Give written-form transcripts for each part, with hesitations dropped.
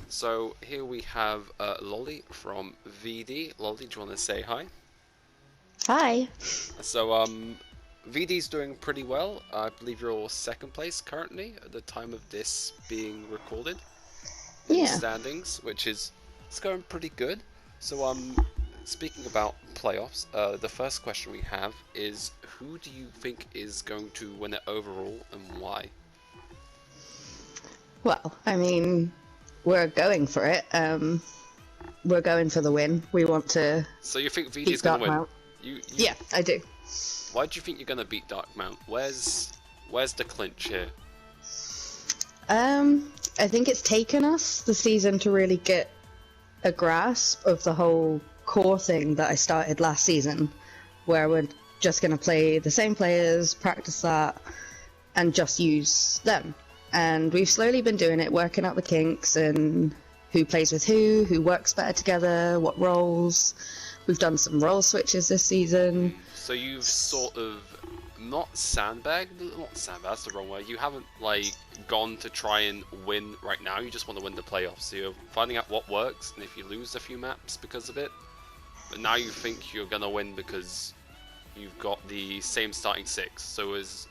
So here we have Lolly from VD. Lolly, do you want to say hi? Hi. So VD's doing pretty well. I believe you're second place currently at the time of this being recorded in standings, which is it's going pretty good. So speaking about playoffs, the first question we have is who do you think is going to win it overall and why? Well, I mean, we're going for it. We're going for the win. We want to. So you think VD's going to win? Yeah, I do. Why do you think you're going to beat Darkmount? Where's the clinch here? I think it's taken us the season to really get a grasp of the whole core thing that I started last season, where we're just going to play the same players, practice that, and just use them. And we've slowly been doing it, working out the kinks and who plays with who works better together, what roles. We've done some role switches this season. So you've sort of not sandbagged, that's the wrong word. You haven't like gone to try and win right now. You just want to win the playoffs. So you're finding out what works, and if you lose a few maps because of it, but now you think you're gonna win because you've got the same starting six. So as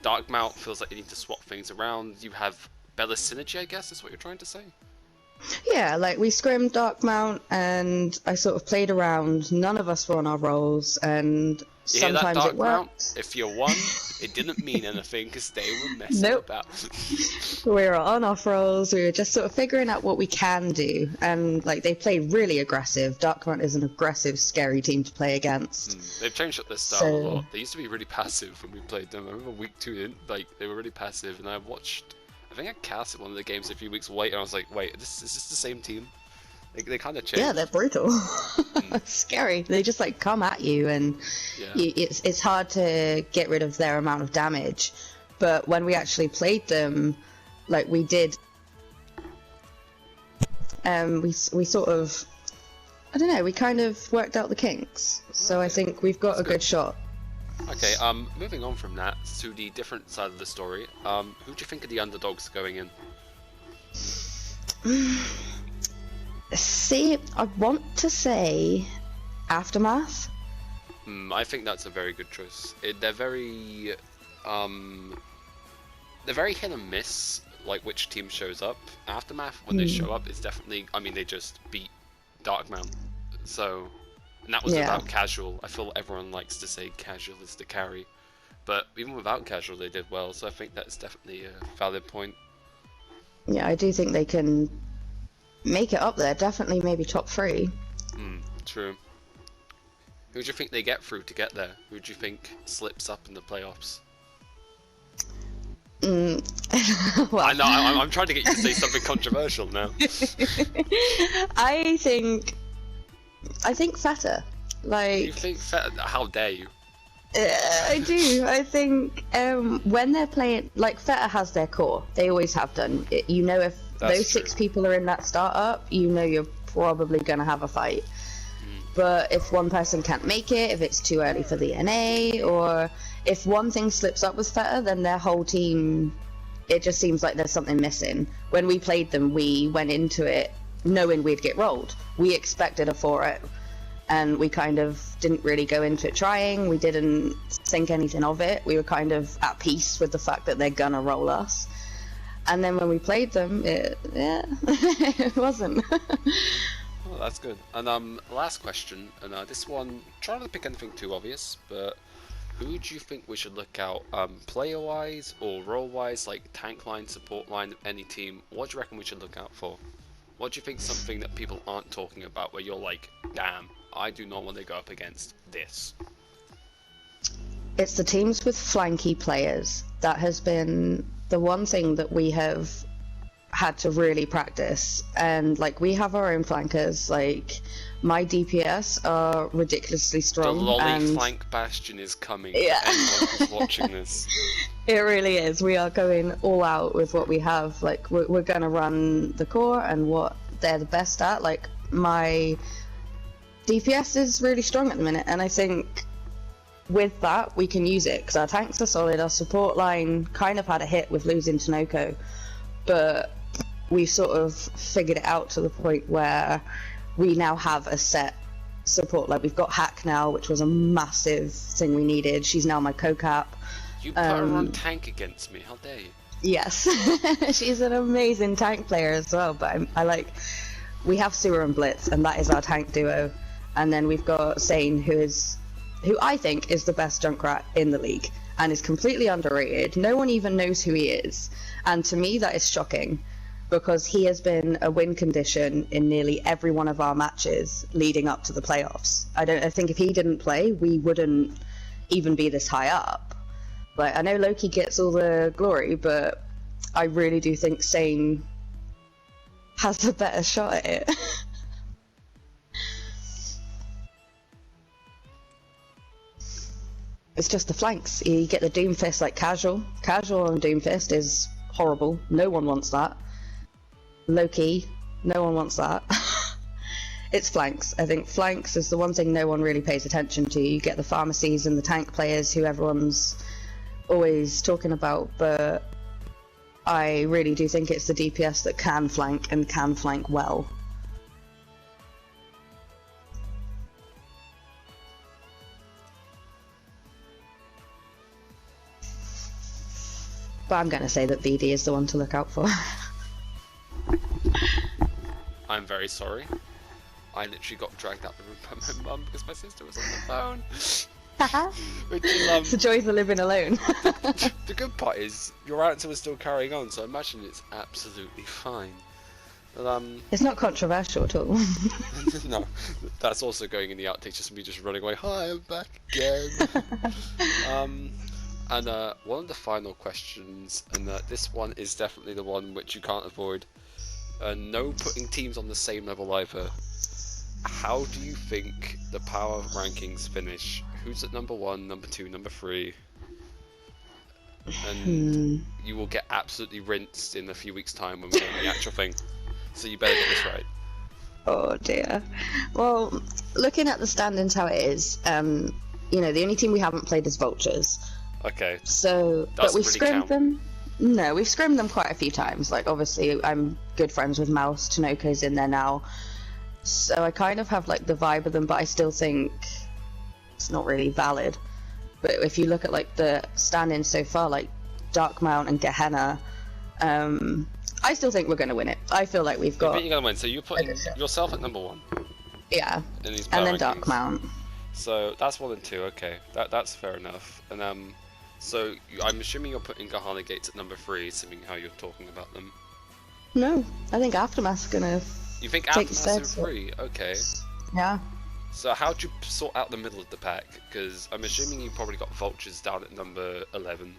Darkmount feels like you need to swap things around, you have better synergy, I guess, is what you're trying to say? Yeah, like we scrimmed Darkmount and I sort of played around. None of us were on our roles, and sometimes it worked. If you won, it didn't mean anything because they were messing about. We were on off roles. We were just sort of figuring out what we can do, and like they played really aggressive. Darkmount is an aggressive, scary team to play against. They've changed up their style a lot. They used to be really passive when we played them. I remember week 2 they were really passive, and I think I casted one of the games a few weeks later, and I was like, wait, is this the same team? They kind of changed. Yeah, they're brutal. Scary. They just like come at you, and it's hard to get rid of their amount of damage. But when we actually played them, like we did, we sort of, I don't know, we kind of worked out the kinks. So I think we've got a good shot. Okay, moving on from that to the different side of the story, who do you think are the underdogs going in? See, I want to say Aftermath. I think that's a very good choice. They're very hit and miss, like which team shows up. Aftermath, when they show up, is definitely, I mean, they just beat Darkmount, so... And that was without casual. I feel everyone likes to say casual is the carry, but even without casual they did well, so I think that's definitely a valid point. Yeah, I do think they can make it up there, definitely maybe top 3. True. Who do you think they get through to get there? Who do you think slips up in the playoffs? Well, I know, I'm trying to get you to say something controversial now. I think Feta. Like, you think Feta? How dare you? I do. I think when they're playing, like Feta has their core. They always have done. You know, if those 6 people are in that startup, you know you're probably gonna have a fight. But if one person can't make it, if it's too early for the NA, or if one thing slips up with Feta, then their whole team, it just seems like there's something missing. When we played them, we went into it knowing we'd get rolled. We expected a 4-0, and we kind of didn't really go into it trying. We didn't think anything of it. We were kind of at peace with the fact that they're gonna roll us. And then when we played them, it wasn't. Well, that's good. And last question, and this one, try not to pick anything too obvious, but who do you think we should look out, player-wise or role-wise, like tank line, support line, any team? What do you reckon we should look out for? What do you think something that people aren't talking about where you're like, damn, I do not want to go up against this? It's the teams with flanky players. That has been the one thing that we have had to really practice. And like, we have our own flankers. Like, my DPS are ridiculously strong. The lolly flank bastion is coming. Yeah. Anyone who's watching this. It really is. We are going all out with what we have. Like, we're going to run the core and what they're the best at. Like, my DPS is really strong at the minute, and I think with that we can use it because our tanks are solid. Our support line kind of had a hit with losing Tinoco, but we've sort of figured it out to the point where we now have a set support. Like, we've got Hack now, which was a massive thing we needed. She's now my co-cap. You put her on tank against me, how dare you? Yes, she's an amazing tank player as well, but I like, we have Sewer and Blitz, and that is our tank duo. And then we've got Sane, who I think is the best Junkrat in the league, and is completely underrated. No one even knows who he is, and to me that is shocking, because he has been a win condition in nearly every one of our matches leading up to the playoffs. I think if he didn't play, we wouldn't even be this high up. Like, I know Loki gets all the glory, but I really do think Sane has a better shot at it. It's just the flanks. You get the Doomfist like casual. Casual on Doomfist is horrible. No one wants that. Loki, no one wants that. It's flanks. I think flanks is the one thing no one really pays attention to. You get the pharmacies and the tank players who everyone's always talking about, but I really do think it's the DPS that can flank, and can flank well. But I'm going to say that VD is the one to look out for. I'm very sorry. I literally got dragged out the room by my mum because my sister was on the phone. Which is, it's the joys of living alone. The good part is your answer was still carrying on, so I imagine it's absolutely fine. But, it's not controversial at all. No, that's also going in the outtakes, just me just running away. Hi, I'm back again. And one of the final questions, and this one is definitely the one which you can't avoid. No putting teams on the same level either. How do you think the power rankings finish? Who's at number 1, number 2, number 3? And you will get absolutely rinsed in a few weeks' time when we're doing the actual thing. So you better get this right. Oh dear. Well, looking at the standings how it is, you know, the only team we haven't played is Vultures. Okay. So, but we've really scrimmed them. No, we've scrimmed them quite a few times. Like, obviously, I'm good friends with Mouse. Tanoko's in there now. So I kind of have like the vibe of them, but I still think it's not really valid. But if you look at like the stand-ins so far, like Darkmount and Gehenna, I still think we're going to win it. I feel like we've got. You're going to win. So you're putting yourself at number 1. Yeah. In these and then rankings. Darkmount. So that's 1 and 2. Okay, that's fair enough. And so I'm assuming you're putting Gehenna Gates at number 3, assuming how you're talking about them. No, I think Aftermath's gonna. You think Aftermath's in 3? Okay. Yeah. So how'd you sort out the middle of the pack? Because I'm assuming you probably got Vultures down at number 11.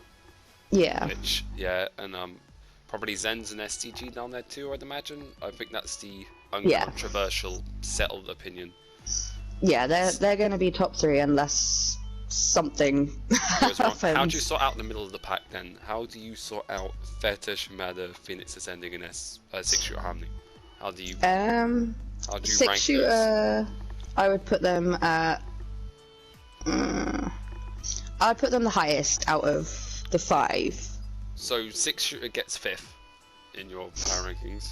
Yeah. Which, yeah, and probably Zens and SDG down there too, I'd imagine. I think that's the uncontroversial, settled opinion. Yeah, they're going to be top 3 unless something happens. How do you sort out the middle of the pack then? How do you sort out Theta, Shimada, Phoenix Ascending, and 6-shooter Harmony? How do you rank 6-shooter, those? I would put them at. I'd put them the highest out of the 5. So 6-shooter gets 5th in your power rankings.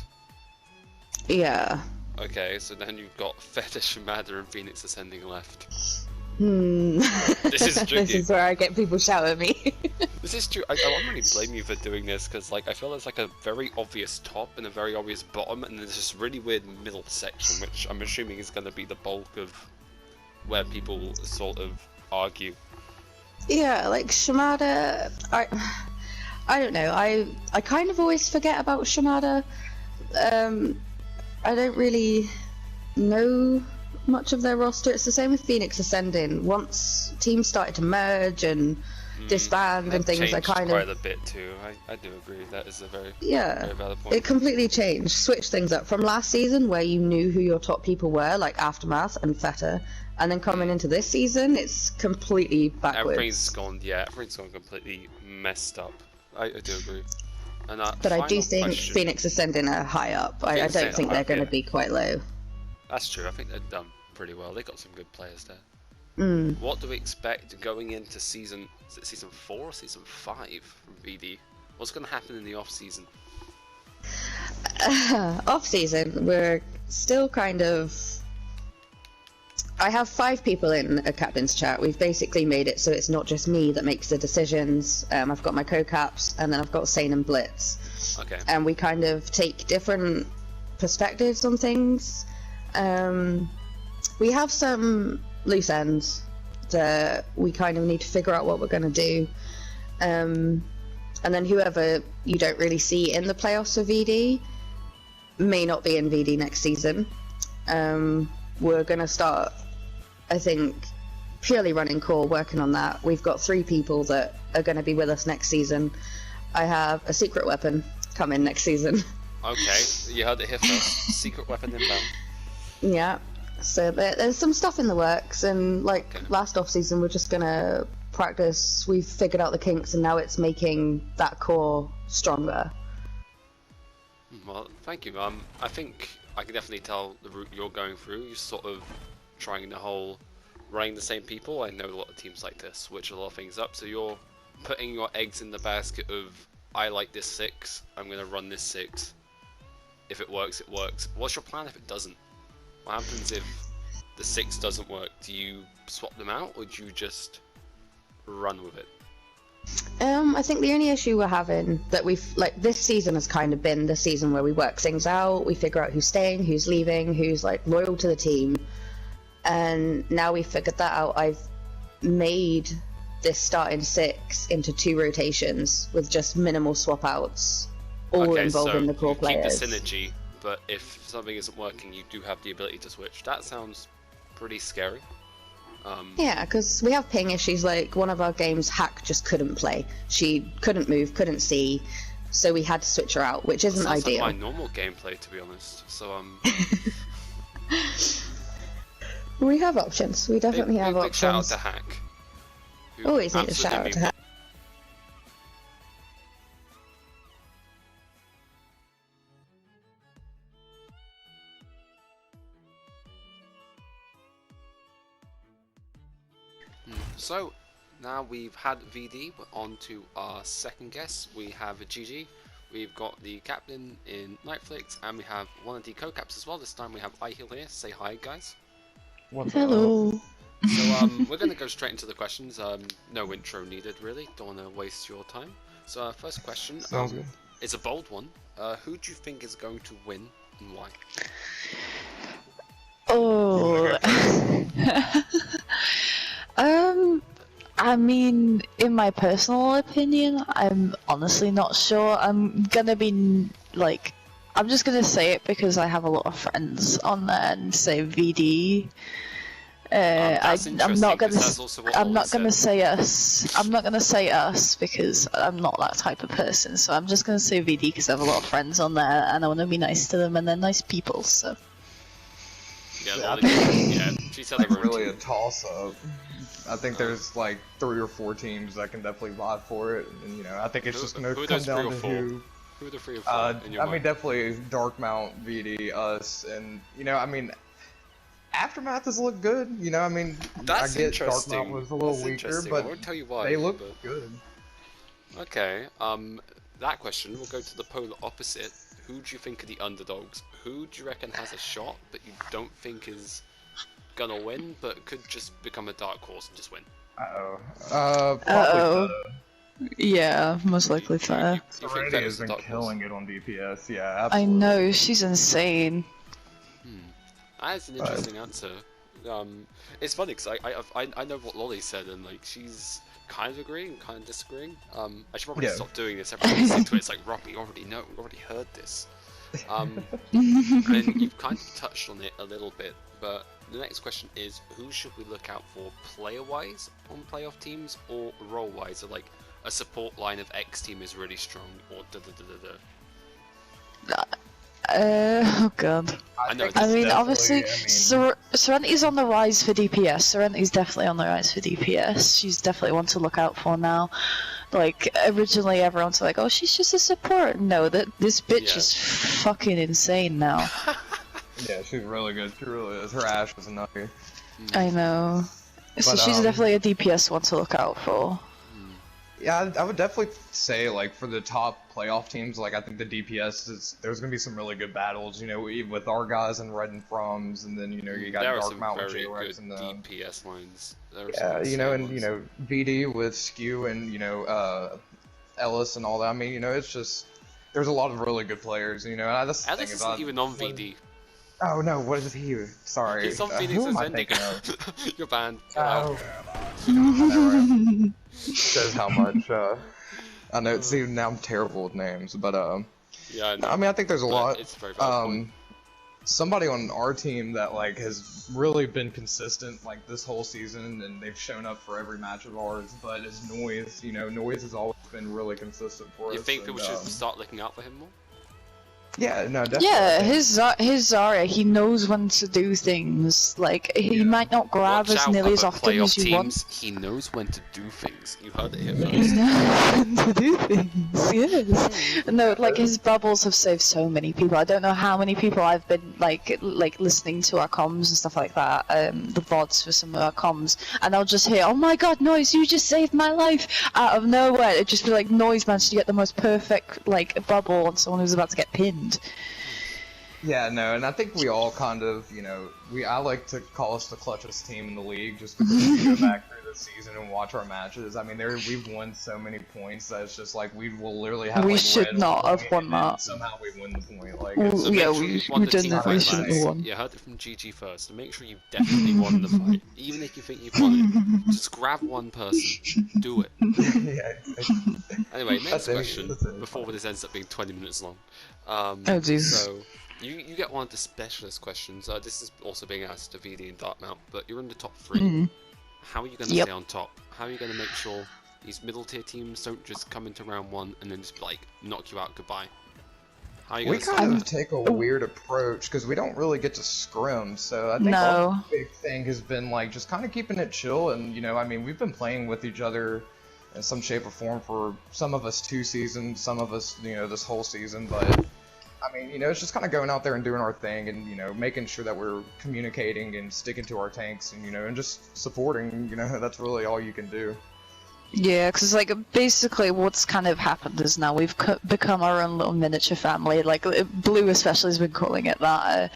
Yeah. Okay, so then you've got Theta, Shimada, and Phoenix Ascending left. This is tricky. This is where I get people shout at me. This is true. I don't really blame you for doing this, because like I feel there's like a very obvious top and a very obvious bottom, and there's this really weird middle section, which I'm assuming is going to be the bulk of where people sort of argue. Yeah, like Shimada, I don't know. I kind of always forget about Shimada. I don't really know much of their roster. It's the same with Phoenix Ascending. Once teams started to merge and disband and things, I kind of quite a bit too. I do agree. That is a very very valid point. It completely changed, switched things up from last season where you knew who your top people were, like Aftermath and Theta, and then coming into this season, it's completely backwards. Everything's gone completely messed up. I do agree. And but I do think Phoenix Ascending are high up. I don't think they're going to be quite low. That's true. I think they've done pretty well. They got some good players there. What do we expect going into season 4 or season 5 from VD? What's going to happen in the off season? Off season, we're still kind of. I have 5 people in a captain's chat. We've basically made it so it's not just me that makes the decisions. I've got my co-caps, and then I've got Sane and Blitz. Okay. And we kind of take different perspectives on things. We have some loose ends that we kind of need to figure out what we're going to do. And then whoever you don't really see in the playoffs for VD may not be in VD next season. We're going to start, I think, purely running core, working on that. We've got 3 people that are going to be with us next season. I have a secret weapon coming next season. Okay, you heard it here first. Secret weapon inbound. Yeah, so there's some stuff in the works, and like last off season, we're just going to practice. We've figured out the kinks, and now it's making that core stronger. Well, thank you. I think I can definitely tell the route you're going through. You're sort of trying the whole running the same people. I know a lot of teams like to switch a lot of things up, so you're putting your eggs in the basket of, I like this 6, I'm going to run this 6. If it works, it works. What's your plan if it doesn't? What happens if the 6 doesn't work? Do you swap them out, or do you just run with it? I think the only issue we're having that this season has kind of been the season where we work things out, we figure out who's staying, who's leaving, who's like loyal to the team, and now we've figured that out. I've made this starting 6 into 2 rotations with just minimal swap outs, all involving the core players. Keep the synergy, but if something isn't working, you do have the ability to switch. That sounds pretty scary. Yeah, because we have ping issues. Like one of our games, Hack just couldn't play. She couldn't move, couldn't see, so we had to switch her out, which isn't ideal. Like my normal gameplay, to be honest. So we have options. We definitely have options. Big shout out to Hack. Always need a shout out to Hack. So, now we've had VD, we're on to our second guest. We have GG, we've got the captain in Nightflix, and we have one of the co-caps as well. This time we have iHeal here. Say hi, guys. Hello. So, we're going to go straight into the questions. No intro needed, really. Don't want to waste your time. So, our first question is a bold one. Who do you think is going to win, and why? Oh... I mean, in my personal opinion, I'm honestly not sure. I'm gonna be, like, I'm just gonna say it because I have a lot of friends on there and say VD. I'm not gonna say us. I'm not gonna say us because I'm not that type of person. So I'm just gonna say VD because I have a lot of friends on there and I want to be nice to them and they're nice people. So. Yeah, she's like really a toss-up. I think there's like 3 or 4 teams that can definitely vie for it, and you know, I think it's just gonna come down to who. Who are the 3 or 4 in your mind? I mean, definitely Darkmount, VD, us, and you know, I mean, Aftermath has looked good. You know, I mean, that's I get interesting. Darkmount was a little weaker, but I won't tell you why, they look good. Okay, that question, we'll go to the polar opposite. Who do you think are the underdogs? Who do you reckon has a shot, but you don't think is gonna win, but could just become a dark horse and just win? Probably yeah, most likely Fair. Serenity has been killing it on DPS, yeah, absolutely. I know, she's insane. That's an interesting answer. It's funny because I know what Lolly said, and like she's kind of agreeing, kind of disagreeing. I should probably stop doing this. Everyone listen to it. It's like, Rob, we already know, we already heard this. And you've kind of touched on it a little bit, but the next question is, who should we look out for player-wise on playoff teams, or role-wise? So like a support line of X team is really strong, or Oh god. I mean, obviously, Serenity's on the rise for DPS. Serenity's definitely on the rise for DPS. She's definitely one to look out for now. Like, originally everyone's like, oh, she's just a support. No, this bitch is fucking insane now. Yeah, she's really good. She really is. Her Ashe was nutty. I know. So she's definitely a DPS one to look out for. Yeah, I would definitely say, like, for the top playoff teams, like, I think the DPS there's gonna be some really good battles, you know, with our guys and Red and Froms, and then, you know, you got Dark Mountain JRX and DPS lines. Yeah, you know, and, you know, VD with Skew and, you know, Ellis and all that. I mean, you know, it's just, there's a lot of really good players, you know, and that's the Ellis thing isn't about even on VD. Oh no, what is he? Sorry. He's on Phoenix Ascending. You're banned. Oh. I know, right? Shows how much, I know, see, now I'm terrible with names, but, yeah, I know. I mean, I think there's a lot, it's very valid somebody on our team that, like, has really been consistent, like, this whole season, and they've shown up for every match of ours, but is Noise. You know, Noise has always been really consistent for us. You think people should start looking out for him more? Yeah, no, definitely. Yeah, his Zarya, he knows when to do things. Like, he might not grab as nearly as often as you want. He knows when to do things. You heard it here first. He knows when to do things, yes. No, like, his bubbles have saved so many people. I don't know how many people I've been, like listening to our comms and stuff like that, the VODs for some of our comms, and I'll just hear, oh my god, Noise, you just saved my life! Out of nowhere, it'd just be like, Noise managed to get the most perfect, like, bubble on someone who's about to get pinned. Yeah, no, and I think we all kind of, you know, I like to call us the clutchest team in the league just because we go back through the season and watch our matches. I mean, we've won so many points that it's just like we will literally have. We like, should not have won that. Somehow we win the point. Like, so yeah, we definitely shouldn't have won. You heard it from GG first, so make sure you've definitely won the fight. Even if you think you've won it, just grab one person, do it. Yeah. Anyway, next question before this ends up being 20 minutes long. Oh jeez. So. You get one of the specialist questions. This is also being asked to VD and Darkmount, but you're in the top 3. How are you going to stay on top? How are you going to make sure these middle tier teams don't just come into round 1 and then just like knock you out goodbye? How are you going to kind of take a weird approach because we don't really get to scrim, so I think our big thing has been like just kind of keeping it chill, and you know, I mean, we've been playing with each other in some shape or form for some of us 2 seasons, some of us, you know, this whole season, but I mean, you know, it's just kind of going out there and doing our thing and, you know, making sure that we're communicating and sticking to our tanks and, you know, and just supporting, you know, that's really all you can do. Yeah, because like basically what's kind of happened is now we've become our own little miniature family. Like Blue especially has been calling it that.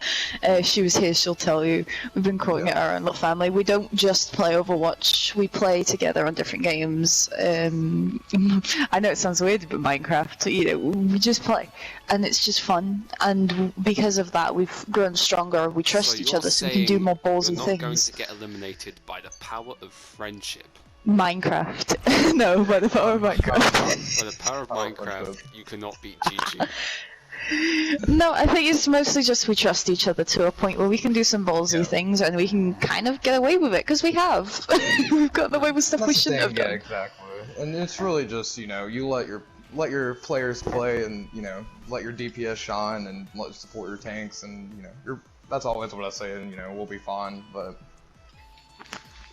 She was here, she'll tell you. We've been calling it our own little family. We don't just play Overwatch. We play together on different games. I know it sounds weird, but Minecraft, you know, we just play, and it's just fun. And because of that, we've grown stronger. We trust each other, so we can do more ballsy things. You're not going to get eliminated by the power of friendship. Minecraft. No, by the power of Minecraft. By the power of Minecraft, you cannot beat GG. No, I think it's mostly just we trust each other to a point where we can do some ballsy things and we can kind of get away with it, because we have. We've gotten away with stuff we shouldn't have done. Yeah, exactly. And it's really just, you know, you let your players play and, you know, let your DPS shine and support your tanks, and, you know, that's always what I say, and, you know, we'll be fine, but...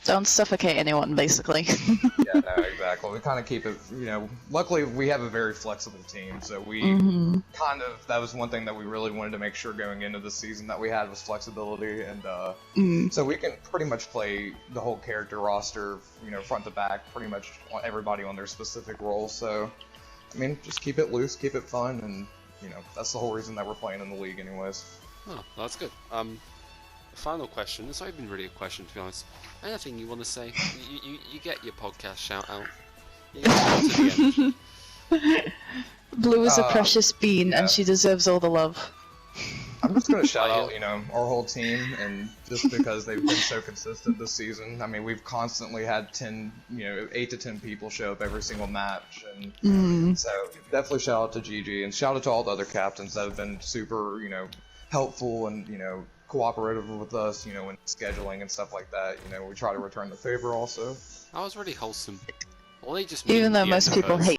Don't suffocate anyone, basically. Yeah, no, exactly. We kind of keep it, you know, luckily we have a very flexible team, so we kind of, that was one thing that we really wanted to make sure going into the season that we had was flexibility, and so we can pretty much play the whole character roster, you know, front to back, pretty much everybody on their specific role, so, I mean, just keep it loose, keep it fun, and, you know, that's the whole reason that we're playing in the league anyways. Oh, well, that's good. Final question. It's not even really a question, to be honest. Anything you want to say? You get your podcast shout out. You get to the end. Blue is a precious bean, and she deserves all the love. I'm just gonna shout out, you know, our whole team, and just because they've been so consistent this season. I mean, we've constantly had 8 to 10 people show up every single match, and so definitely shout out to GG, and shout out to all the other captains that have been super, you know, helpful and, you know, cooperative with us, you know, in scheduling and stuff like that. You know, we try to return the favor also. That was really wholesome. Well, they just even though most people hate.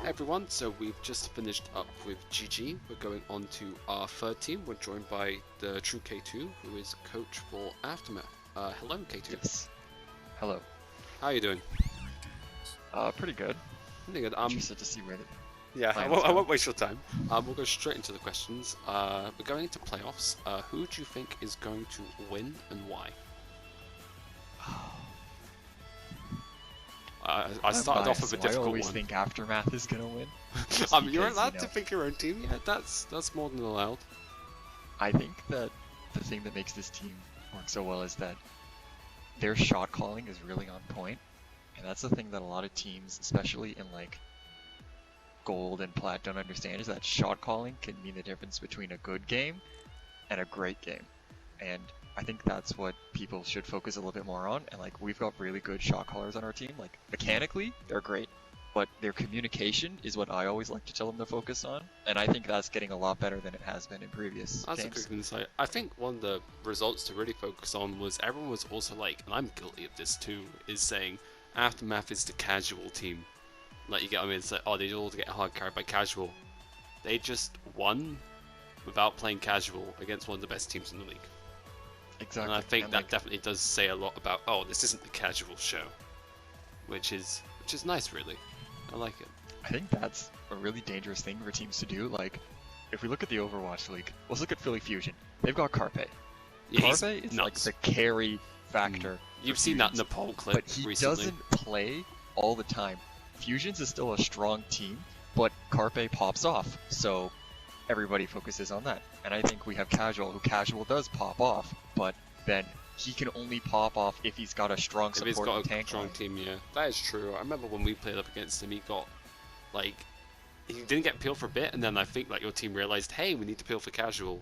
Everyone, so we've just finished up with GG. We're going on to our third team. We're joined by the True K2, who is coach for Aftermath. Hello, K2. Yes. Hello. How are you doing? Pretty good. Pretty good. Interested to see where the Yeah, I won't waste your time. We'll go straight into the questions. We're going into playoffs. Who do you think is going to win and why? I started off with a difficult one. I always think Aftermath is gonna win. You're allowed to pick your own team. Yeah, that's more than allowed. I think that the thing that makes this team work so well is that their shot calling is really on point, and that's the thing that a lot of teams, especially in like gold and plat, don't understand, is that shot calling can mean the difference between a good game and a great game. And I think that's what people should focus a little bit more on. And like, we've got really good shot callers on our team. Like, mechanically, they're great, but their communication is what I always like to tell them to focus on. And I think that's getting a lot better than it has been in previous games. That's a good insight. I think one of the results to really focus on was everyone was also like, and I'm guilty of this too, is saying Aftermath is the casual team. Like, you get, I mean, it's like, oh, they all get hard carried by casual. They just won without playing casual against one of the best teams in the league. Exactly. And I think that definitely does say a lot about, oh, this isn't the casual show, which is nice, really. I like it. I think that's a really dangerous thing for teams to do. Like, if we look at the Overwatch League, let's look at Philly Fusion. They've got Carpe. Yeah, Carpe is like the carry factor. You've seen that in the poll clip but he recently. Doesn't play all the time. Fusions is still a strong team, but Carpe pops off, so everybody focuses on that. And I think we have Casual, who Casual does pop off, but then he can only pop off if he's got a strong support tank. If he's got a strong team, yeah. That is true. I remember when we played up against him, he got, like, he didn't get peeled for a bit, and then I think, like, your team realized, hey, we need to peel for Casual.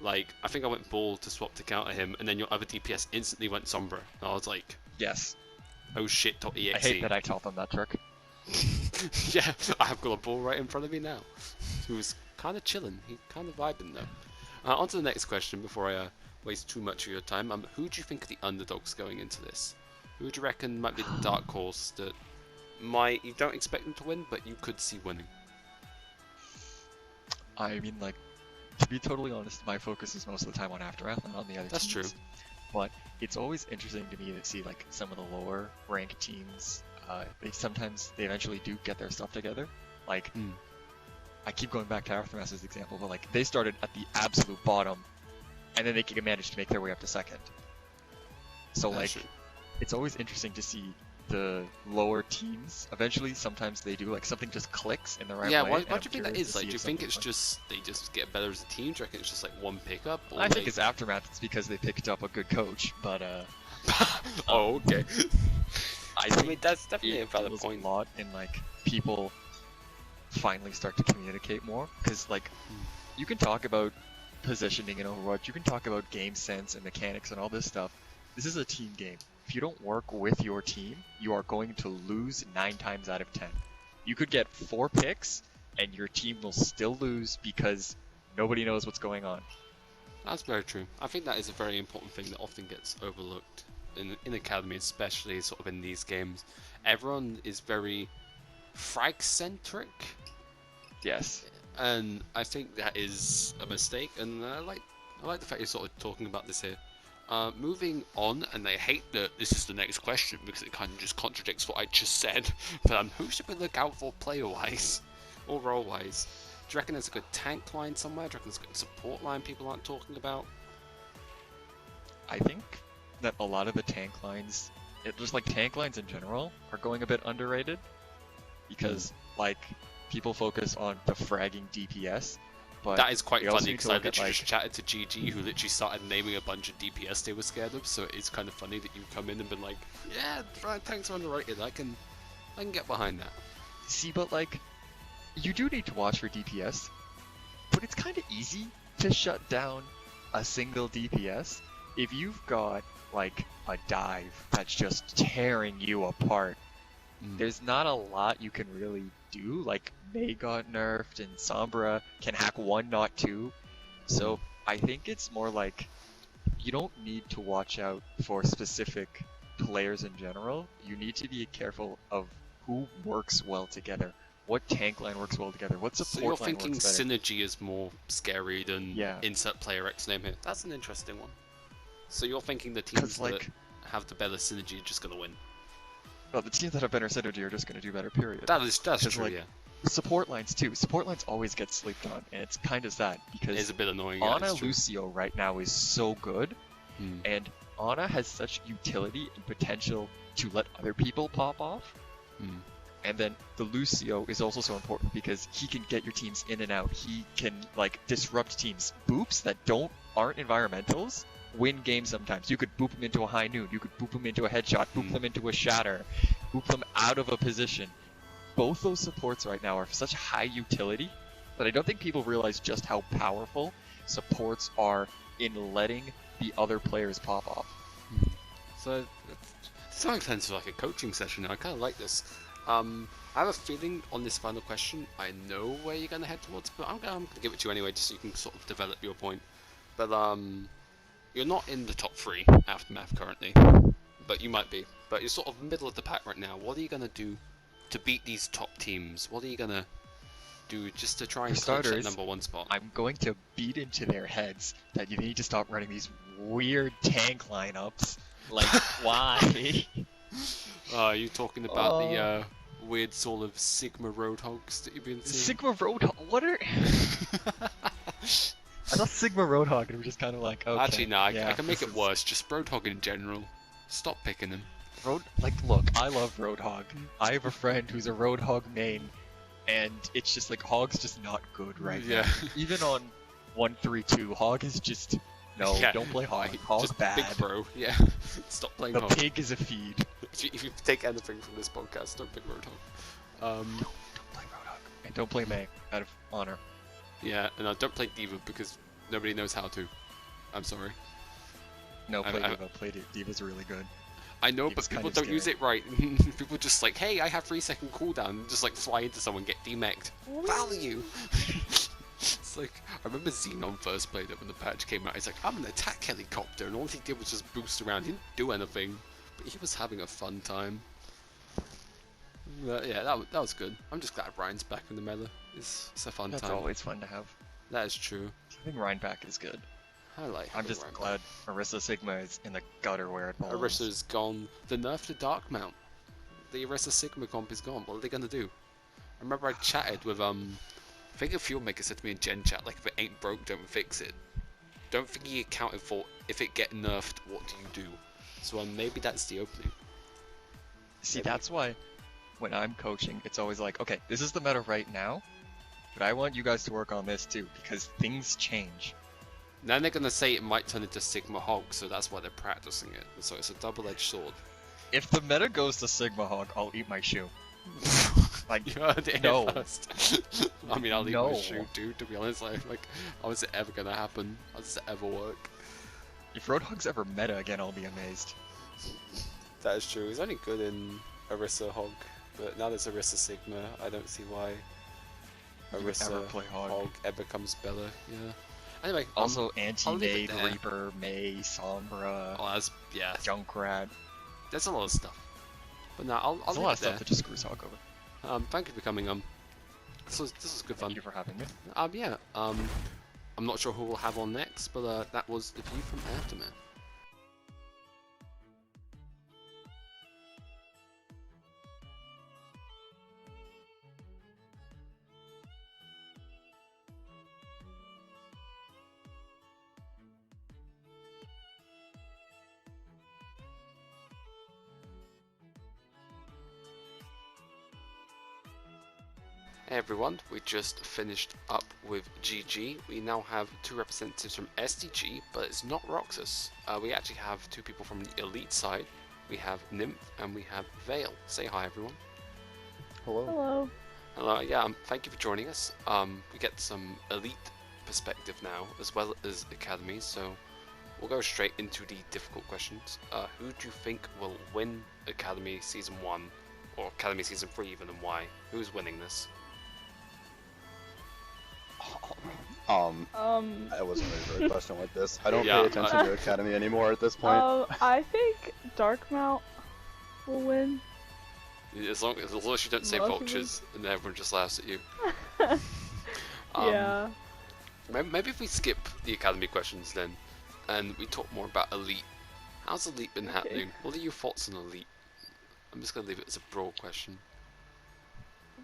Like, I think I went Ball to swap to counter him, and then your other DPS instantly went Sombra. And I was like, yes. Oh shit.exe. I hate that I taught them that trick. Yeah, I have got a Ball right in front of me now. He was kind of chilling. He kind of vibing though. On to the next question before I waste too much of your time. Who do you think are the underdogs going into this? Who do you reckon might be the dark horse that you don't expect them to win, but you could see winning? I mean, like, to be totally honest, my focus is most of the time on Aftermath, not on the other That's teams. That's true. But it's always interesting to me to see, like, some of the lower ranked teams. They eventually do get their stuff together. Like, I keep going back to Aftermath as an example, but like, they started at the absolute bottom, and then they can manage to make their way up to second. So like, it's always interesting to see the lower teams. Eventually, sometimes they do, like, something just clicks in the right way. Yeah, why do you think that is? Like, do you think it's just they just get better as a team? Do you reckon it's just like one pickup? Or I think it's Aftermath. It's because they picked up a good coach, but oh, okay. I mean, that's definitely a valid point. A lot in like people finally start to communicate more, because like you can talk about positioning in Overwatch, you can talk about game sense and mechanics and all this stuff. This is a team game. If you don't work with your team, you are going to lose 9 times out of 10. You could get 4 picks and your team will still lose because nobody knows what's going on. That's very true. I think that is a very important thing that often gets overlooked in Academy, especially sort of in these games. Everyone is very frag-centric. Yes. And I think that is a mistake, and I like the fact you're sort of talking about this here. Moving on, and I hate that this is the next question because it kind of just contradicts what I just said, but who should we look out for player-wise or role-wise? Do you reckon there's a good tank line somewhere? Do you reckon there's a good support line people aren't talking about? I think that a lot of the tank lines, just like tank lines in general, are going a bit underrated because like people focus on the fragging DPS, but that is quite funny because I literally just chatted to GG who literally started naming a bunch of DPS they were scared of, so it's kind of funny that you come in and been like, yeah, tanks are underrated, I can get behind that. See, but like, you do need to watch for DPS, but it's kind of easy to shut down a single DPS if you've got like a dive that's just tearing you apart. There's not a lot you can really do. Like, Mei got nerfed and Sombra can hack 1, not 2. So I think it's more like you don't need to watch out for specific players in general. You need to be careful of who works well together. What tank line works well together? What support line works better? So you're thinking synergy is more scary than insert player X name here. That's an interesting one. So you're thinking the teams that have the better synergy are just gonna win? Well, the teams that have better synergy are just gonna do better. Period. That's true. Like, yeah. Support lines too. Support lines always get slept on, and it's kind of sad because it's a bit annoying. Ana Lucio right now is so good, and Ana has such utility and potential to let other people pop off. And then the Lucio is also so important because he can get your teams in and out. He can like disrupt teams. Boops that aren't environmentals win games sometimes. You could boop them into a high noon. You could boop them into a headshot. Boop them into a shatter. Boop them out of a position. Both those supports right now are such high utility that I don't think people realize just how powerful supports are in letting the other players pop off. So, it's not sense like a coaching session. I kind of like this. I have a feeling on this final question, I know where you're going to head towards, but I'm going to give it to you anyway, just so you can sort of develop your point. But you're not in the top 3 Aftermath currently, but you might be. But you're sort of middle of the pack right now. What are you going to do to beat these top teams? What are you going to do just to try and clinch that #1 spot? I'm going to beat into their heads that you need to stop running these weird tank lineups. Like, why? Are you talking about the weird sort of Sigma Roadhogs that you've been seeing? Sigma Roadhog? What are... I thought Sigma Roadhog, and we're just kind of like, okay. Actually, no, I can make it worse. Just Roadhog in general. Stop picking him. Look, I love Roadhog. I have a friend who's a Roadhog main, and it's just like, Hog's just not good right now. Even on 132, Hog is just... No, don't play Hog. Hog's just bad. Big bro, yeah. Stop playing Hog. The pig is a feed. If you take anything from this podcast, don't pick Roadhog. Don't play Roadhog. And don't play Mei, out of honor. Yeah, and don't play D.Va because nobody knows how to. I'm sorry. No, play D.Va. Play D.Va's really good. I know, but people don't use it right. People just like, hey, I have 3-second cooldown, and just like fly into someone, get demeched. Value! It's like, I remember Xenon first played it when the patch came out. He's like, I'm an attack helicopter, and all he did was just boost around. He didn't do anything, but he was having a fun time. Yeah, that was good. I'm just glad Ryan's back in the meta. It's a fun time. That's always fun to have. That is true. I think Ryan back is good. I'm just glad Orisa Sigma is in the gutter where it belongs. Orisa's gone. The nerf to Dark Mount. The Orisa Sigma comp is gone. What are they gonna do? I remember I chatted with I think a Fuelmaker said to me in Gen Chat, like, if it ain't broke, don't fix it. Don't think he accounted for if it get nerfed, what do you do? So maybe that's the opening. See, that's why when I'm coaching, it's always like, okay, this is the meta right now, but I want you guys to work on this too, because things change. Then they're gonna say it might turn into Sigma Hog, so that's why they're practicing it. So it's a double-edged sword. If the meta goes to Sigma Hog, I'll eat my shoe. Like, you heard it no. First. I mean, I'll eat my shoe, dude, to be honest. Like, how is it ever gonna happen? How does it ever work? If Roadhog's ever meta again, I'll be amazed. That is true. He's only good in Orisa Hog, but now there's Orisa Sigma, I don't see why Orisa Hog ever becomes better. Yeah. Anyway, also Anti-Nade, Reaper, Mei, Sombra, Junkrat. There's a lot of stuff. But now I'll leave it there. There's a lot of stuff that just screws Hog over. Thank you for coming this was good fun. Thank you for having me. Yeah. I'm not sure who we'll have on next, but that was the view from Aftermath. Hey everyone, we just finished up with GG. We now have 2 representatives from SDG, but it's not Roxas. We actually have 2 people from the elite side. We have Nymph and we have Vale. Say hi everyone. Hello. Hello. Hello, yeah, thank you for joining us. We get some elite perspective now, as well as Academy, so we'll go straight into the difficult questions. Who do you think will win Academy Season 1, or Academy Season 3 even, and why? Who's winning this? I wasn't ready for a question like this. I don't pay attention to Academy anymore at this point. I think Darkmount will win. As long as you don't say vultures, and everyone just laughs at you. Yeah. Maybe if we skip the Academy questions then. and we talk more about Elite. How's Elite been happening? What are your thoughts on Elite? I'm just gonna leave it as a broad question.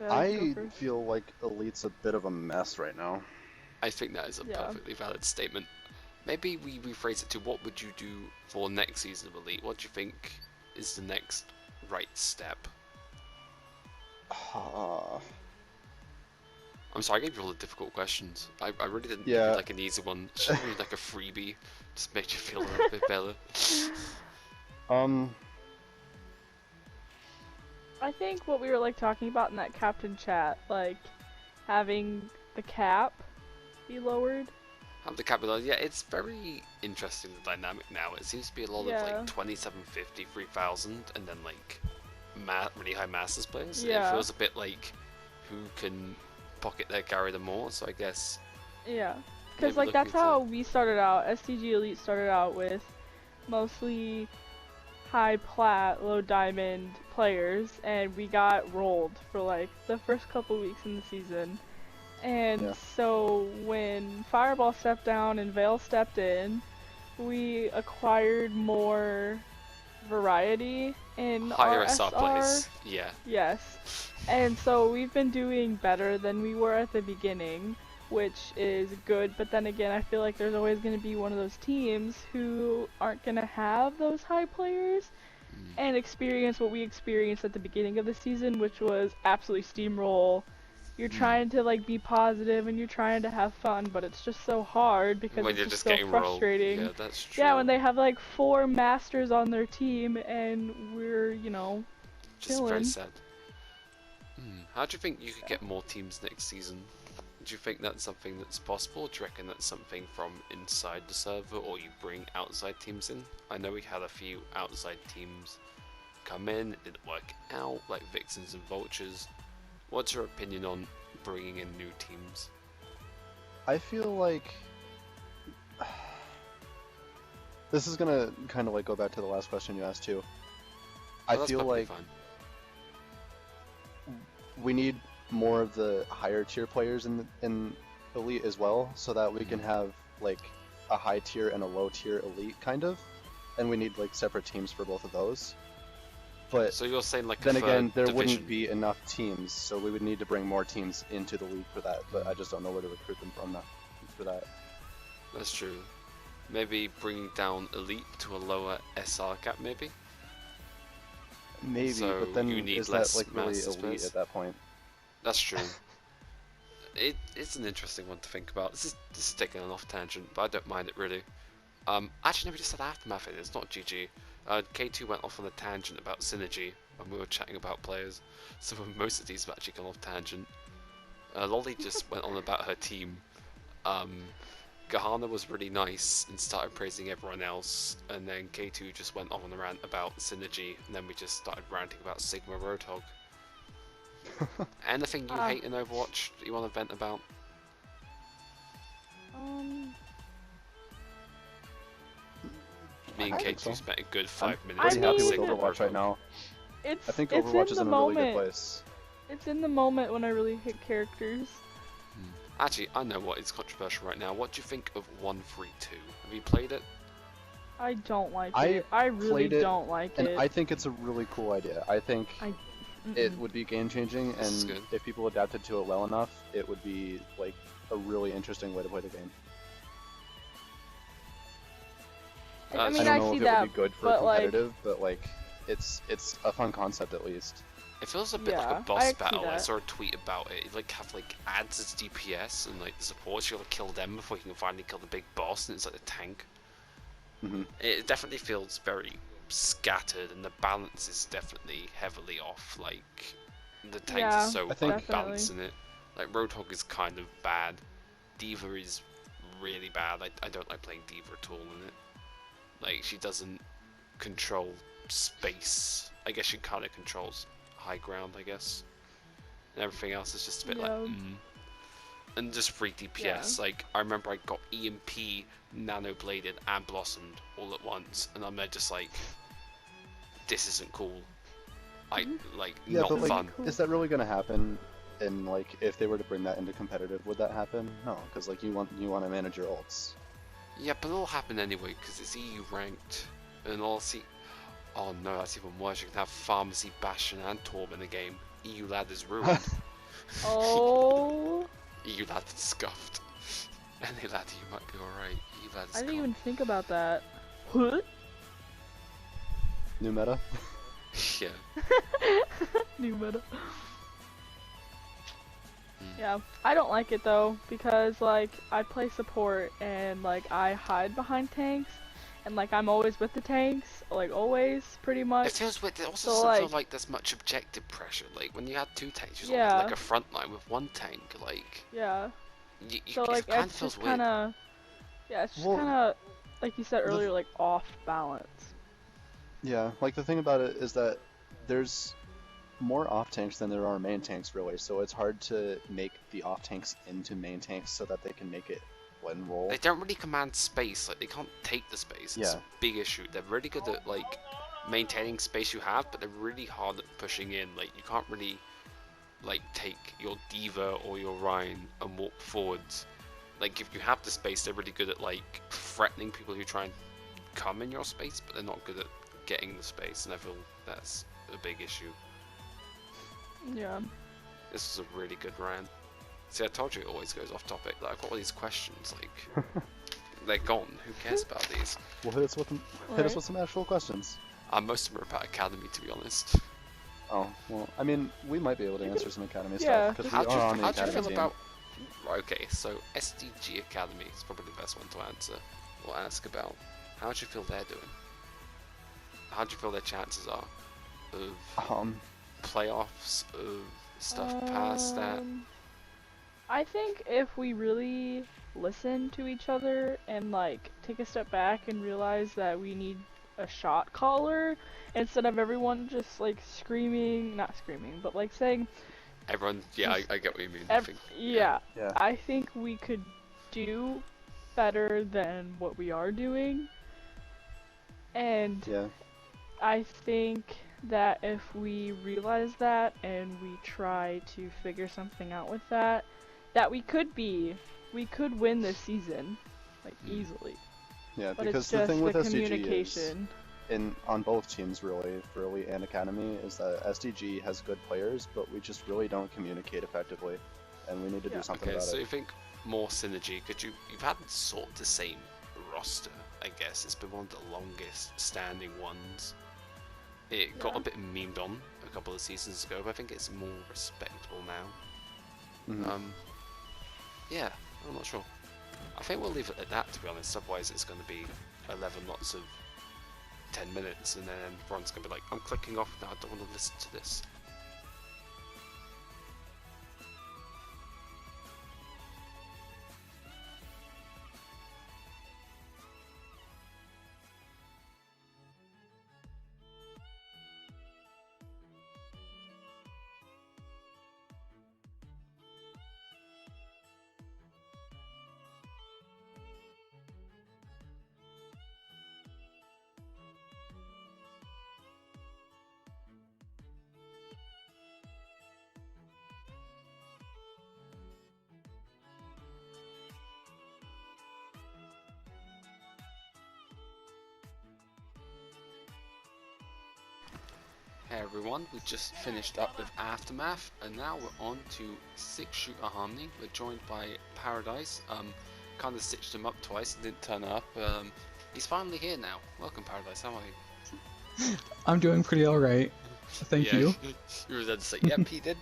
I feel like Elite's a bit of a mess right now. I think that is a perfectly valid statement. Maybe we rephrase it to, what would you do for next season of Elite? What do you think is the next right step? I'm sorry, I gave you all the difficult questions. I really didn't give you like an easy one. It's just really like a freebie. Just made you feel a little bit better. I think what we were like talking about in that captain chat, like having the cap be lowered. Have the cap be lowered? Yeah, it's very interesting, the dynamic now. It seems to be a lot of like 2750, 3000, and then like really high Masters players. It feels a bit like who can pocket their carry the more, so I guess. Yeah, because like that's how we started out. SDG Elite started out with mostly high plat, low diamond players, and we got rolled for like the first couple weeks in the season. And so when Fireball stepped down and Veil stepped in, we acquired more variety in higher our SR plays. Yes. And so we've been doing better than we were at the beginning, which is good, but then again, I feel like there's always going to be one of those teams who aren't going to have those high players and experience what we experienced at the beginning of the season, which was absolutely steamroll. You're trying to like be positive and you're trying to have fun, but it's just so hard because when it's just so frustrating. Yeah, that's true. Yeah, when they have like 4 masters on their team and we're, you know, just chilling. very sad. How do you think you could get more teams next season? Do you think that's something that's possible? Do you reckon that's something from inside the server, or you bring outside teams in? I know we had a few outside teams come in, it didn't work out, like Vixens and Vultures. What's your opinion on bringing in new teams? I feel like this is gonna kind of like go back to the last question you asked too. I feel like we need more of the higher tier players in Elite as well, so that we can have like a high tier and a low tier Elite kind of, and we need like separate teams for both of those. But so you're saying like then again, there division wouldn't be enough teams, so we would need to bring more teams into the league for that. But I just don't know where to recruit them from for that. That's true. Maybe bringing down Elite to a lower SR cap, maybe. Maybe, so but then you need is less that like really Elite space at that point? That's true. It's an interesting one to think about. This is taking an off tangent, but I don't mind it really. Actually, no, we just said Aftermath. It's not GG. K2 went off on a tangent about synergy when we were chatting about players, so most of these have actually gone off tangent. Lolly just went on about her team. Gahana was really nice and started praising everyone else, and then K2 just went off on a rant about synergy, and then we just started ranting about Sigma Roadhog. Anything you hate in Overwatch that you want to vent about? Me and K2 spent a good 5 minutes. I'm pretty happy with Overwatch right now. I think Overwatch is in a really good place. It's in the moment when I really hit characters. Actually, I know what is controversial right now. What do you think of 132? Have you played it? I don't like it. I really don't like it. And I think it's a really cool idea. I think it would be game changing, and if people adapted to it well enough, it would be like a really interesting way to play the game. I mean, I I don't know see if that, it would be good for competitive, but like it's a fun concept at least. It feels a bit like a boss battle. I saw a tweet about it. You like have like ads as DPS and like the supports. You gotta kill them before you can finally kill the big boss, and it's like a tank. It definitely feels very scattered, and the balance is definitely heavily off. Like the tanks are so unbalanced in it. Like Roadhog is kind of bad. D.Va is really bad. I don't like playing D.Va at all in it. Like she doesn't control space. I guess she kind of controls high ground, I guess. And everything else is just a bit like and just free DPS. Like I remember I got EMP, nano bladed, and blossomed all at once, and I'm there just like, this isn't cool. Not but, fun. Is that really gonna happen? And like, if they were to bring that into competitive, would that happen? No, because like you want to manage your ults. Yeah, but it'll happen anyway because it's EU ranked, and I'll see. Oh no, that's even worse. You can have Pharmacy, Bastion, and Torb in the game. EU lad is ruined. Oh. EU lad is scuffed. Any lad, you might be alright. EU lad is I didn't gone. even think about that. What? New meta? Yeah. New meta. Yeah, I don't like it though, because like I play support and like I hide behind tanks, and like I'm always with the tanks, like always, pretty much. It feels weird. It also So, doesn't feel like there's much objective pressure. Like when you had two tanks, you sort of Yeah. had like a front line with one tank. Like Yeah. So it like kind of it's feels just weird. kind of, yeah, it's just Well, kind of, like you said earlier, like off balance. Yeah, like the thing about it is that there's more off tanks than there are main tanks really, so it's hard to make the off tanks into main tanks so that they can make it blend roll. They don't really command space. Like they can't take the space. It's a big issue. They're really good at like maintaining space you have, but they're really hard at pushing in. Like you can't really like take your Diva or your Rhine and walk forwards. Like if you have the space, they're really good at like threatening people who try and come in your space, but they're not good at getting the space, and I feel that's a big issue. Yeah. This is a really good rant. See, I told you it always goes off topic. Like, I've got all these questions, like, they're gone. Who cares about these? Well, hit us with some actual questions. Most of them are about Academy, to be honest. Oh, well, I mean, we might be able to answer some Academy Yeah. stuff, because How we are on the do you Academy feel team. about... Okay, so SDG Academy is probably the best one to answer, or ask about. How do you feel they're doing? How do you feel their chances are of playoffs, of stuff past that? I think if we really listen to each other and like take a step back and realize that we need a shot caller instead of everyone just like screaming, not screaming, but like saying Everyone, yeah, I get what you mean. Yeah, I think we could do better than what we are doing, and I think that if we realize that and we try to figure something out with that, that we could win this season, like easily. Yeah, but because it's the just thing with the SDG communication. on both teams really, for Elite and Academy, is that SDG has good players, but we just really don't communicate effectively, and we need to do something about so it. you think more synergy? You've had sort of the same roster, I guess. It's been one of the longest standing ones. It got a bit memed on a couple of seasons ago, but I think it's more respectable now. Yeah, I'm not sure. I think we'll leave it at that, to be honest. Otherwise, it's going to be 11 lots of 10 minutes, and then everyone's going to be like, I'm clicking off now, I don't want to listen to this. Hey everyone, we just finished up with Aftermath, and now we're on to 6-shooter Harmony. We're joined by Paradise. Kind of stitched him up twice and didn't turn up. He's finally here now. Welcome, Paradise. How are you? I'm doing pretty alright. Thank you. You were there to say, yep, he did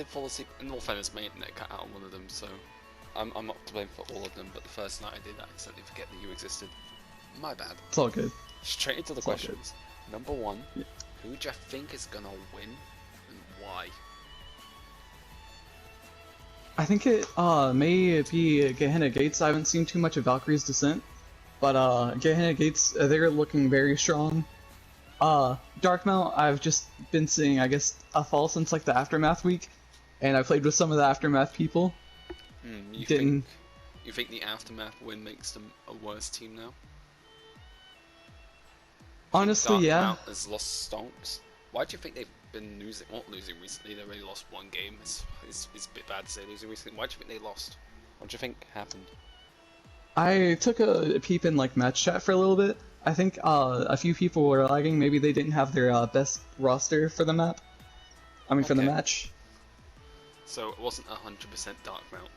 fall asleep. In all fairness, my internet cut out on one of them, so I'm not to blame for all of them, but the first night I did accidentally forget that you existed. My bad. It's all good. Straight into the questions. Number one. Who do you think is gonna win, and why? I think it may be Gehenna Gates. I haven't seen too much of Valkyrie's Descent, but Gehenna Gates, they're looking very strong. Darkmount, I've just been seeing, I guess, a fall since like the Aftermath week, and I played with some of the Aftermath people. You think the Aftermath win makes them a worse team now? Honestly, yeah. Darkmount has lost stonks. Why do you think they've been not losing recently? They've only lost one game. It's a bit bad to say losing recently. Why do you think they lost? What do you think happened? I took a peep in like match chat for a little bit. I think a few people were lagging. Maybe they didn't have their best roster for the map. I mean, for the match. So it wasn't 100% dark mount.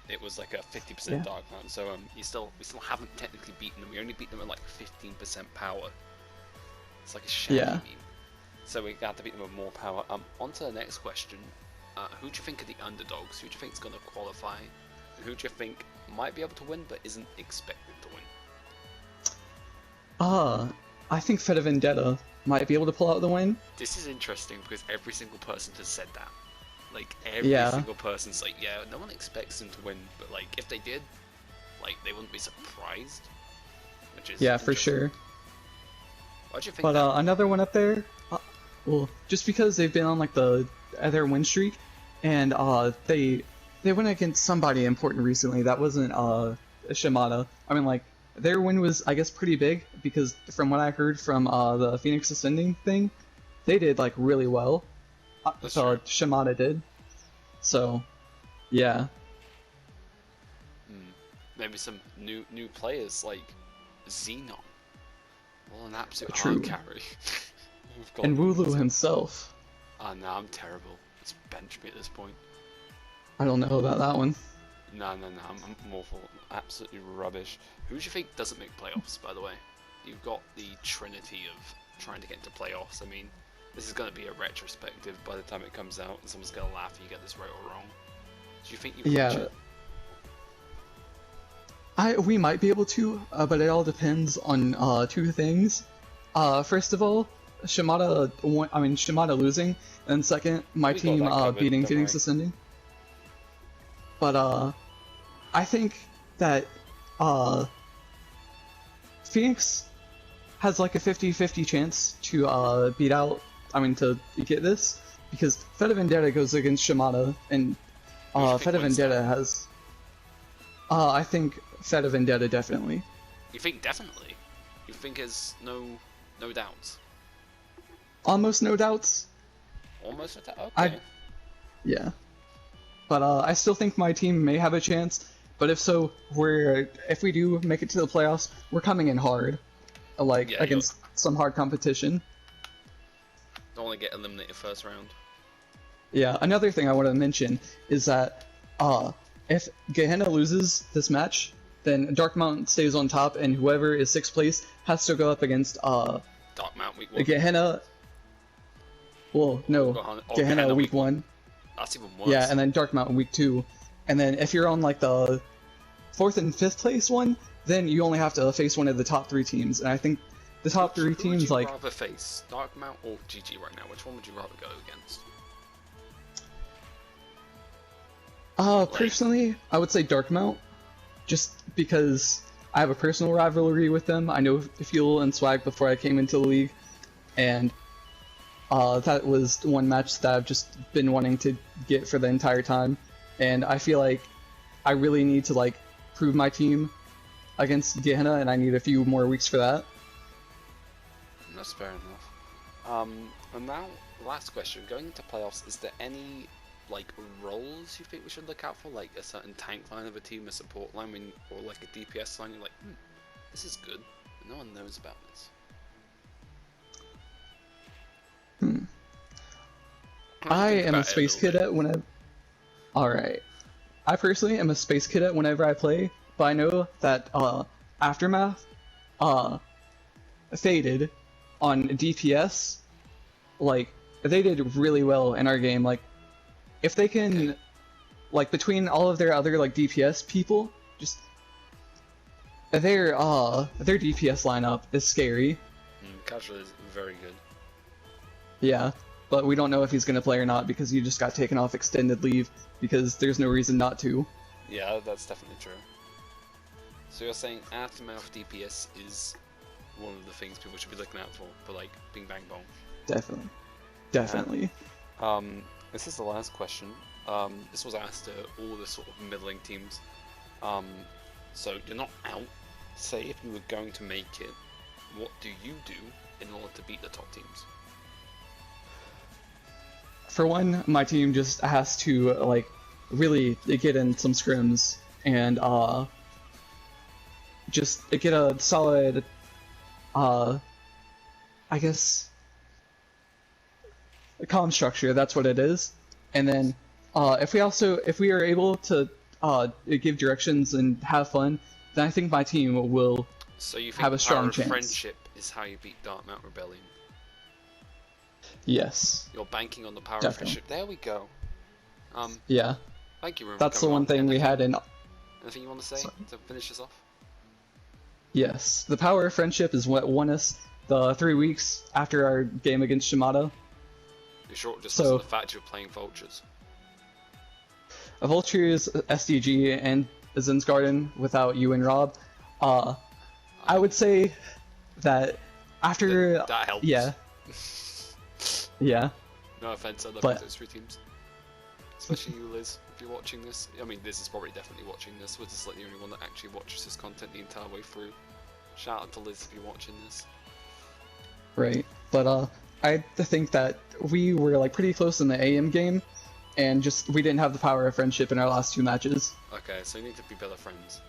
It was like a 50% dark mount. So we still haven't technically beaten them. We only beat them at like 15% power. It's like a shame. Yeah. So we got to beat them with more power. On to the next question. Who do you think are the underdogs? Who do you think is going to qualify? And who do you think might be able to win but isn't expected to win? I think Feta Vendetta might be able to pull out the win. This is interesting because every single person has said that. Like, every single person's like, yeah, no one expects them to win, but like, if they did, like, they wouldn't be surprised. Which is for sure. What do you think? But another one up there, well, just because they've been on like their win streak, and they went against somebody important recently. That wasn't Shimada. I mean, like, their win was, I guess, pretty big because from what I heard from the Phoenix Ascending thing, they did like really well. Shimada did. So, yeah. Maybe some new players like Xenon. Well, an absolute hard carry. And Wooloo himself. Oh no, I'm terrible. It's bench me at this point. I don't know about that one. No, I'm awful. Absolutely rubbish. Who do you think doesn't make playoffs, by the way? You've got the trinity of trying to get into playoffs. I mean, this is going to be a retrospective by the time it comes out, and someone's going to laugh if you get this right or wrong. Do you think you can reach it? We might be able to, but it all depends on two things. First of all, Shimada losing, and second, my team beating Phoenix Ascending. But I think that Phoenix has like a 50-50 chance to beat out. To get this, because Feta Vendetta goes against Shimada, and Feta Vendetta has. I think Feta Vendetta definitely. You think definitely? You think there's no doubts? Almost no doubts. Almost no doubts. Okay. Yeah. But I still think my team may have a chance. But if so, if we do make it to the playoffs, we're coming in hard, against some hard competition. Don't want to get eliminated first round. Yeah, another thing I want to mention is that if Gehenna loses this match, then Dark Mount stays on top, and whoever is 6th place has to go up against Dark Mount week 1. Gehenna. Well, no, Gehenna week 1. That's even worse. Yeah, and then Dark Mount week 2, and then if you're on like the 4th and 5th place one, then you only have to face one of the top 3 teams, and I think. The top 3 teams, Who would you rather face, Dark Mount or GG right now? Which one would you rather go against? Personally, I would say Dark Mount, just because I have a personal rivalry with them. I know Fuel and Swag before I came into the league, and that was one match that I've just been wanting to get for the entire time, and I feel like I really need to prove my team against Gehenna, and I need a few more weeks for that. That's fair enough. And now, last question. Going into playoffs, is there any roles you think we should look out for? Like a certain tank line of a team, a support line, or like a DPS line? You're like, this is good. No one knows about this. I am a space cadet whenever. Alright. I personally am a space cadet whenever I play, but I know that Aftermath faded on DPS, they did really well in our game. If they can, between all of their other DPS people, just their DPS lineup is scary. Casual is very good. Yeah, but we don't know if he's gonna play or not because he just got taken off extended leave because there's no reason not to. Yeah, that's definitely true. So you're saying Aftermath DPS is one of the things people should be looking out for Bing Bang Bong. Definitely. This is the last question. This was asked to all the sort of middling teams. So you're not out. Say if you were going to make it, what do you do in order to beat the top teams? For one, my team just has to really get in some scrims and just get a solid, I guess, a comm structure. That's what it is. And then if we are able to give directions and have fun, then I think my team will have a strong chance. Friendship is how you beat Dartmouth Rebellion. Yes. You're banking on the power of friendship. There we go. Yeah. Thank you, Ruben. That's the one thing we had in. Anything you want to say to finish this off? Yes, the power of friendship is what won us the 3 weeks after our game against Shimada. You're sure just because of the fact you're playing Vultures? Vultures, SDG, and Zin's Garden without you and Rob. I would say that after that helps. Yeah. Yeah. No offense, I love those 3 teams. Especially you, Liz, if you're watching this. I mean, Liz is probably definitely watching this. We're just like the only one that actually watches this content the entire way through. Shout out to Liz if you're watching this. Right, but I think that we were like pretty close in the AM game, and we didn't have the power of friendship in our last 2 matches. Okay, so you need to be better friends.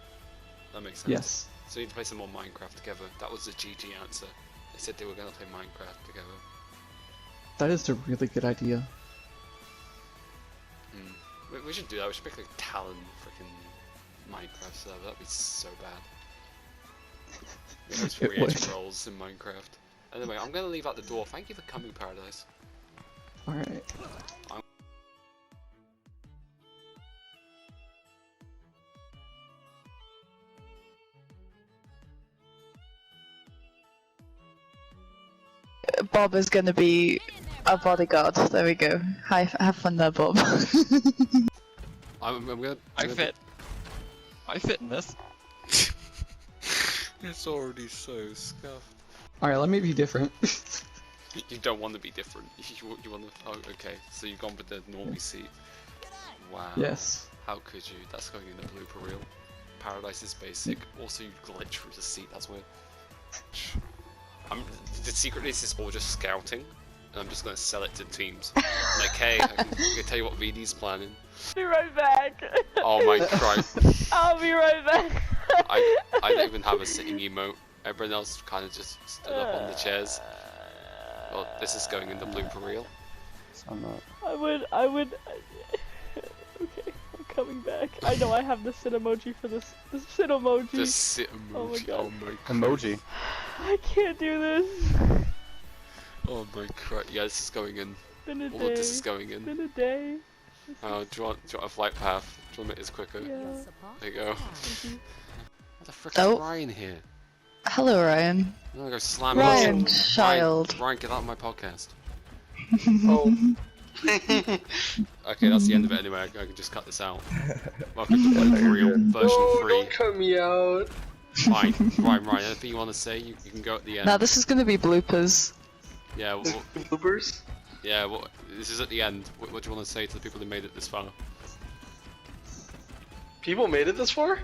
That makes sense. Yes. So you need to play some more Minecraft together. That was the GG answer. They said they were going to play Minecraft together. That is a really good idea. We should do that. We should make like Talon freaking Minecraft server. That'd be so bad. Those 3H roles in Minecraft. Anyway, I'm gonna leave out the door. Thank you for coming, Paradise. Alright. Bob is gonna be a bodyguard. There we go. Have fun there, Bob. I'm gonna. I fit in this. It's already so scuffed. Alright, let me be different. You don't want to be different. You want to. Oh, okay. So you've gone with the normie seat. Wow. Yes. How could you? That's going in the blooper reel. Paradise is basic. Also, you glitch through the seat. That's weird. The secret is all just scouting, and I'm just gonna sell it to teams. Like, hey, I can tell you what VD's planning. Be right back. Oh my Christ. I'll be right back. I don't even have a sitting emote. Everyone else kind of just stood up on the chairs. Well, this is going in the blooper reel. I would. Okay, I'm coming back. I know I have the sit emoji for this. The sit emoji. The sit emoji. Oh my god. Oh my emoji. I can't do this. Oh my Christ. Yeah, this is going in. Been a All day. of this is going in. Been a day. Do you want a flight path? Do you want it quicker? Yeah. There you go. What the frick is Ryan here? Hello, Ryan. I'm gonna go slam Ryan, him. child. Ryan, get out of my podcast. Oh. Okay, that's the end of it anyway. I can just cut this out. Welcome to Blooper Reel version 3. Don't cut me out. Fine. Ryan, anything you want to say? You can go at the end. Now this is gonna be bloopers. Yeah. Well, Bloopers? yeah. Well, this is at the end. What do you want to say to the people who made it this far? People made it this far?